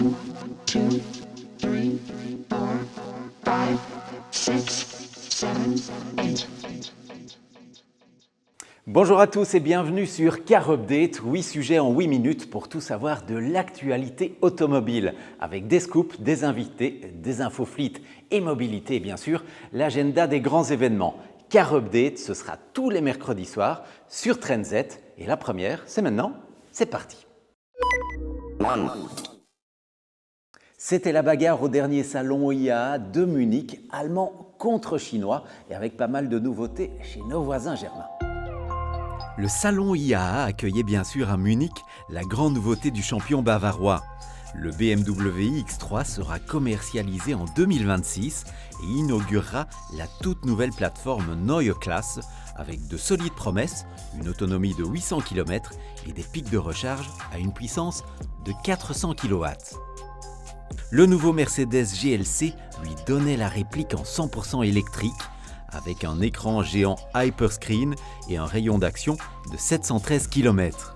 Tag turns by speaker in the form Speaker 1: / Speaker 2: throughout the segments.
Speaker 1: 1, 2, 3, 4, 5, 6, 7, 8.
Speaker 2: Bonjour à tous et bienvenue sur Car Update, 8 sujets en 8 minutes pour tout savoir de l'actualité automobile, avec des scoops, des invités, des infos fleet et mobilité et bien sûr l'agenda des grands événements. Car Update, ce sera tous les mercredis soirs sur Trendset et la première, c'est maintenant, c'est parti. C'était la bagarre au dernier salon IAA de Munich, allemand contre chinois et avec pas mal de nouveautés chez nos voisins germains. Le salon IAA accueillait bien sûr à Munich la grande nouveauté du champion bavarois. Le BMW X3 sera commercialisé en 2026 et inaugurera la toute nouvelle plateforme Neue Klasse avec de solides promesses, une autonomie de 800 km et des pics de recharge à une puissance de 400 kW. Le nouveau Mercedes GLC lui donnait la réplique en 100% électrique avec un écran géant Hyperscreen et un rayon d'action de 713 km.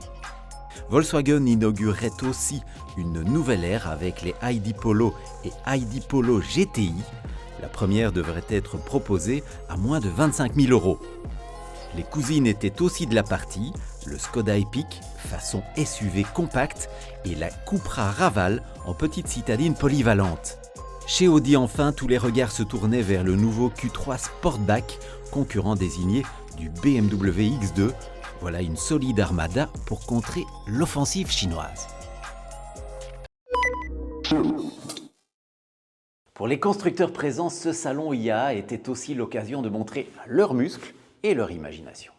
Speaker 2: Volkswagen inaugurerait aussi une nouvelle ère avec les ID Polo et ID Polo GTI. La première devrait être proposée à moins de 25 000 €. Les cousines étaient aussi de la partie, le Skoda Epic façon SUV compact et la Cupra Raval en petite citadine polyvalente. Chez Audi enfin, tous les regards se tournaient vers le nouveau Q3 Sportback, concurrent désigné du BMW X2. Voilà une solide armada pour contrer l'offensive chinoise. Pour les constructeurs présents, ce salon IAA était aussi l'occasion de montrer leurs muscles et leur imagination.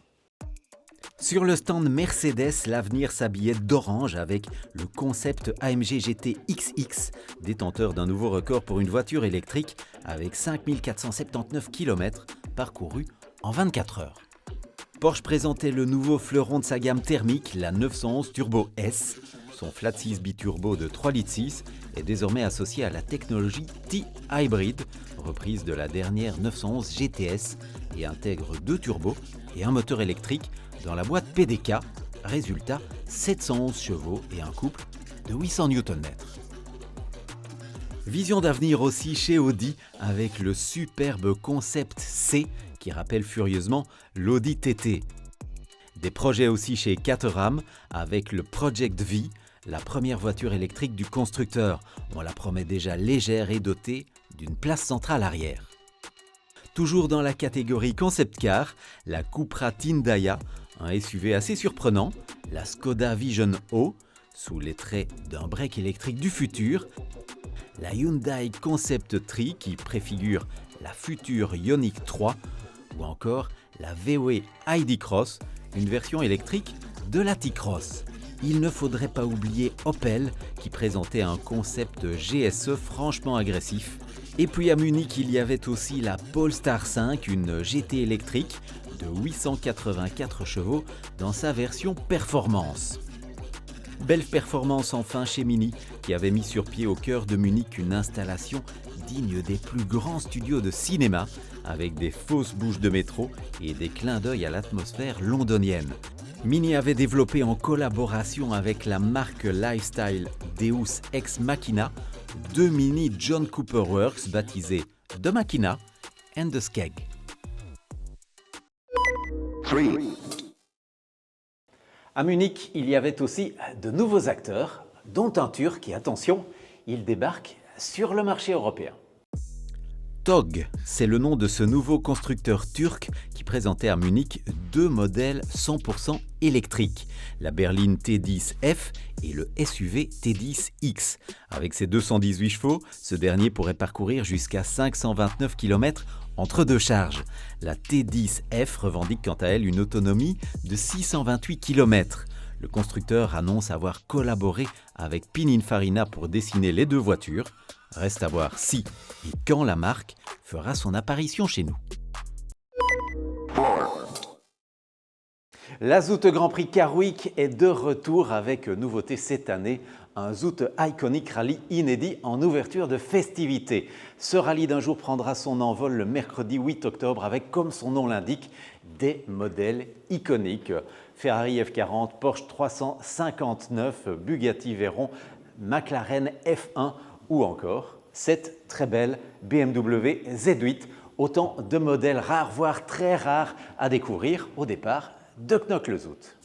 Speaker 2: Sur le stand Mercedes, l'avenir s'habillait d'orange avec le concept AMG GT XX, détenteur d'un nouveau record pour une voiture électrique avec 5479 km parcourus en 24 heures. Porsche présentait le nouveau fleuron de sa gamme thermique, la 911 Turbo S. Son flat 6 biturbo de 3,6 litres est désormais associé à la technologie T-Hybrid, reprise de la dernière 911 GTS, et intègre 2 turbos et un moteur électrique dans la boîte PDK, résultat 711 chevaux et un couple de 800 Nm. Vision d'avenir aussi chez Audi avec le superbe concept C qui rappelle furieusement l'Audi TT. Des projets aussi chez Caterham avec le Project V, la première voiture électrique du constructeur. On la promet déjà légère et dotée d'une place centrale arrière. Toujours dans la catégorie concept car, la Cupra Tindaya, un SUV assez surprenant, la Skoda Vision O, sous les traits d'un break électrique du futur, la Hyundai Concept Tree qui préfigure la future Ioniq 3, ou encore la VW ID Cross, une version électrique de la T-Cross. Il ne faudrait pas oublier Opel qui présentait un concept GSE franchement agressif. Et puis à Munich, il y avait aussi la Polestar 5, une GT électrique de 884 chevaux dans sa version performance. Belle performance enfin chez Mini, qui avait mis sur pied au cœur de Munich une installation digne des plus grands studios de cinéma, avec des fausses bouches de métro et des clins d'œil à l'atmosphère londonienne. Mini avait développé en collaboration avec la marque lifestyle Deus Ex Machina 2 Mini John Cooper Works baptisés The Machina and The Skeg. À Munich, il y avait aussi de nouveaux acteurs, dont un Turc et attention, il débarque sur le marché européen. TOG, c'est le nom de ce nouveau constructeur turc qui présentait à Munich 2 modèles 100% électriques, la berline T10F et le SUV T10X. Avec ses 218 chevaux, ce dernier pourrait parcourir jusqu'à 529 km entre deux charges. La T10F revendique quant à elle une autonomie de 628 km. Le constructeur annonce avoir collaboré avec Pininfarina pour dessiner les deux voitures. Reste à voir si et quand la marque fera son apparition chez nous. La Zoute Grand Prix Car Week est de retour avec nouveauté cette année, un Zoute Iconic Rally inédit en ouverture de festivités. Ce rallye d'un jour prendra son envol le mercredi 8 octobre avec, comme son nom l'indique, des modèles iconiques. Ferrari F40, Porsche 359, Bugatti Veyron, McLaren F1 ou encore cette très belle BMW Z8. Autant de modèles rares, voire très rares à découvrir au départ de Knock-le-Zout.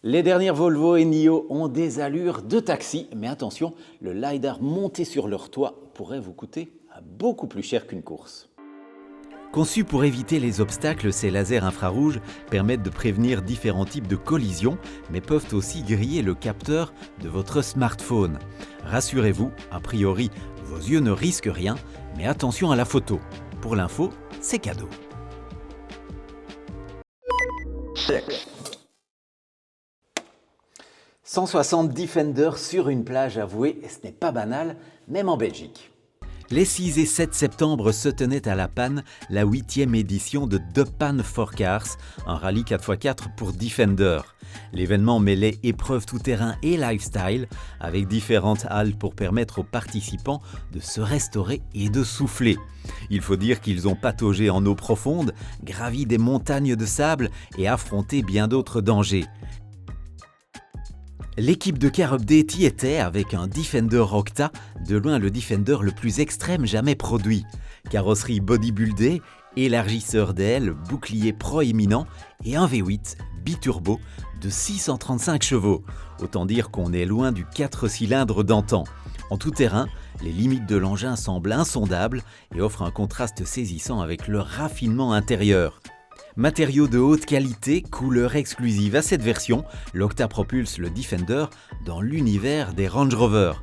Speaker 2: Les dernières Volvo et NIO ont des allures de taxi, mais attention, le LiDAR monté sur leur toit pourrait vous coûter beaucoup plus cher qu'une course. Conçus pour éviter les obstacles, ces lasers infrarouges permettent de prévenir différents types de collisions, mais peuvent aussi griller le capteur de votre smartphone. Rassurez-vous, a priori, vos yeux ne risquent rien, mais attention à la photo. Pour l'info, c'est cadeau. 160 Defender sur une plage, avouez, ce n'est pas banal, même en Belgique. Les 6 et 7 septembre se tenait à La Panne la 8e édition de The Pan for Cars, un rallye 4x4 pour Defender. L'événement mêlait épreuves tout-terrain et lifestyle, avec différentes halles pour permettre aux participants de se restaurer et de souffler. Il faut dire qu'ils ont pataugé en eau profonde, gravi des montagnes de sable et affronté bien d'autres dangers. L'équipe de Car Update y était avec un Defender Octa, de loin le Defender le plus extrême jamais produit. Carrosserie bodybuildée, élargisseur d'ailes, bouclier proéminent et un V8 biturbo de 635 chevaux. Autant dire qu'on est loin du 4 cylindres d'antan. En tout terrain, les limites de l'engin semblent insondables et offrent un contraste saisissant avec le raffinement intérieur. Matériaux de haute qualité, couleur exclusive à cette version, l'Octa propulse le Defender dans l'univers des Range Rover.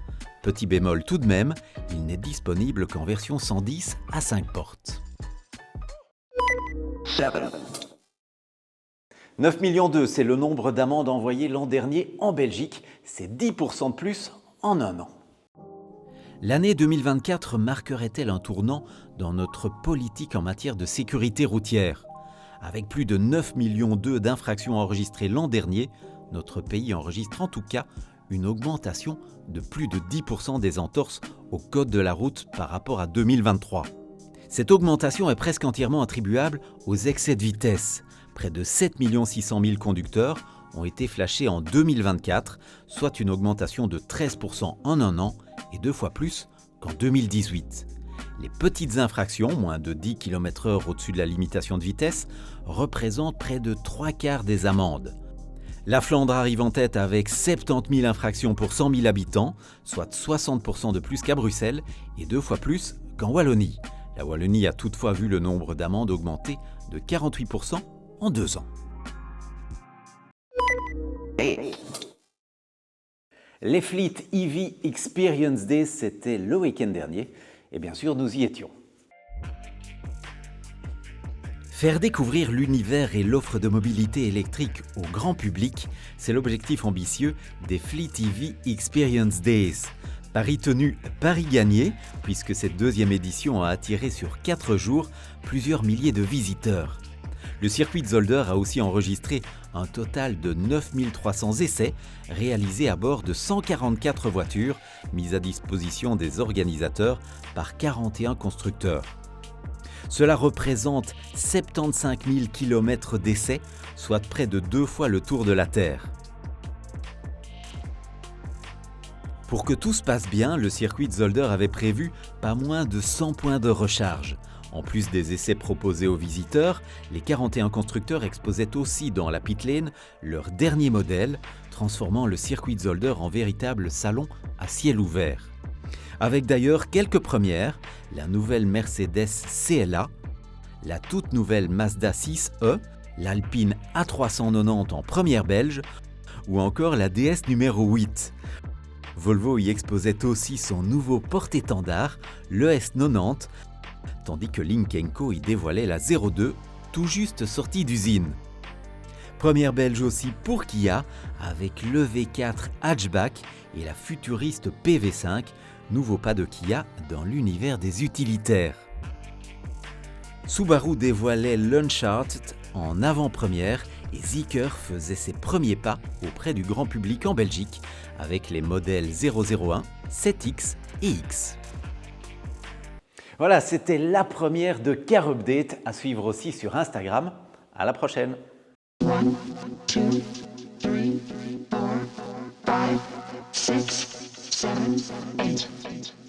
Speaker 2: Petit bémol tout de même, il n'est disponible qu'en version 110 à 5 portes. 9 millions d'euros, c'est le nombre d'amendes envoyées l'an dernier en Belgique. C'est 10% de plus en un an. L'année 2024 marquerait-elle un tournant dans notre politique en matière de sécurité routière ? Avec plus de 9 millions d'euros d'infractions enregistrées l'an dernier, notre pays enregistre en tout cas une augmentation de plus de 10% des entorses au code de la route par rapport à 2023. Cette augmentation est presque entièrement attribuable aux excès de vitesse. Près de 7 600 000 conducteurs ont été flashés en 2024, soit une augmentation de 13% en un an et 2 fois plus qu'en 2018. Les petites infractions, moins de 10 km/h au-dessus de la limitation de vitesse, représentent près de 3/4 des amendes. La Flandre arrive en tête avec 70 000 infractions pour 100 000 habitants, soit 60% de plus qu'à Bruxelles et 2 fois plus qu'en Wallonie. La Wallonie a toutefois vu le nombre d'amendes augmenter de 48% en 2 ans. Les Fleet EV Experience Days, c'était le week-end dernier. Et bien sûr, nous y étions. Faire découvrir l'univers et l'offre de mobilité électrique au grand public, c'est l'objectif ambitieux des Fleet EV Experience Days. Pari tenu, pari gagné, puisque cette 2e édition a attiré sur 4 jours plusieurs milliers de visiteurs. Le circuit de Zolder a aussi enregistré un total de 9 300 essais réalisés à bord de 144 voitures mises à disposition des organisateurs par 41 constructeurs. Cela représente 75 000 km d'essais, soit près de 2 fois le tour de la Terre. Pour que tout se passe bien, le circuit de Zolder avait prévu pas moins de 100 points de recharge. En plus des essais proposés aux visiteurs, les 41 constructeurs exposaient aussi dans la pit lane leur dernier modèle, transformant le circuit de Zolder en véritable salon à ciel ouvert. Avec d'ailleurs quelques premières, la nouvelle Mercedes CLA, la toute nouvelle Mazda 6e, l'Alpine A390 en première belge ou encore la DS numéro 8. Volvo y exposait aussi son nouveau porte-étendard, le S90, tandis que Lynk & Co y dévoilait la 02, tout juste sortie d'usine. Première belge aussi pour Kia, avec le V4 hatchback et la futuriste PV5, nouveau pas de Kia dans l'univers des utilitaires. Subaru dévoilait l'Uncharted en avant-première et Zeekr faisait ses premiers pas auprès du grand public en Belgique avec les modèles 001, 7X et X. Voilà, c'était la première de Car Update à suivre aussi sur Instagram. À la prochaine.
Speaker 1: 1, 2, 3, 4. 5, 6, 7, 8.